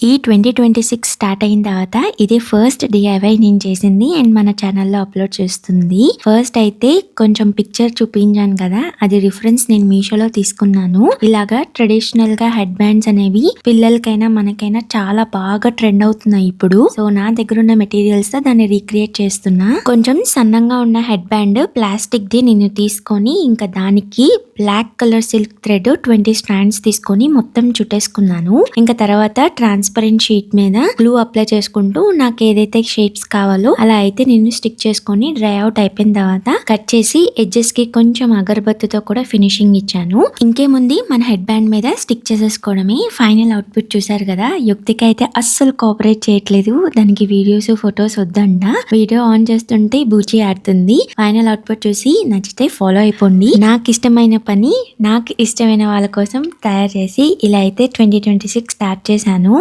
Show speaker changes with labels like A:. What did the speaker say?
A: ఈ 2026 స్టార్ట్ అయిన తర్వాత ఇది ఫస్ట్ DIY నేను చేసింది అండ్ మన ఛానల్లో అప్లోడ్ చేస్తుంది. ఫస్ట్ అయితే కొంచెం పిక్చర్ చూపించాను కదా, అది రిఫరెన్స్ నేను మీషోలో తీసుకున్నాను. ఇలాగా ట్రెడిషనల్ గా హెడ్ బ్యాండ్స్ అనేవి పిల్లలకైనా మనకైనా చాలా బాగా ట్రెండ్ అవుతున్నాయి ఇప్పుడు. సో నా దగ్గర ఉన్న మెటీరియల్స్ తో దాన్ని రీక్రియేట్ చేస్తున్నా. కొంచెం సన్నంగా ఉన్న హెడ్ బ్యాండ్ ప్లాస్టిక్ ది నేను తీసుకొని ఇంకా దానికి black colour silk thread 20 strands తీసుకొని మొత్తం చుట్టేసుకున్నాను. ఇంకా తర్వాత ట్రాన్స్పరెంట్ షీట్ మీద గ్లూ అప్లై చేసుకుంటూ నాకు ఏదైతే షేప్స్ కావాలో అలా అయితే నేను స్టిక్ చేసుకొని డ్రై అవుట్ అయిపోయిన తర్వాత కట్ చేసి ఎడ్జెస్ కి కొంచెం అగరబత్తితో కూడా ఫినిషింగ్ ఇచ్చాను. ఇంకేముంది మన హెడ్ బ్యాండ్ మీద స్టిక్ చేసేసుకోవడమే. ఫైనల్ అవుట్పుట్ చూసారు కదా. యుక్తికి అయితే అస్సలు కోఆపరేట్ చేయట్లేదు, దానికి వీడియోస్ ఫొటోస్ వద్దంట. వీడియో ఆన్ చేస్తుంటే బూచి ఆడుతుంది. ఫైనల్ అవుట్పుట్ చూసి నచ్చితే ఫాలో అయిపోండి. నాకు ఇష్టమైన పని నాకు ఇష్టమైన వాళ్ళ కోసం తయారు చేసి ఇలా అయితే 2026 స్టార్ట్ చేశాను.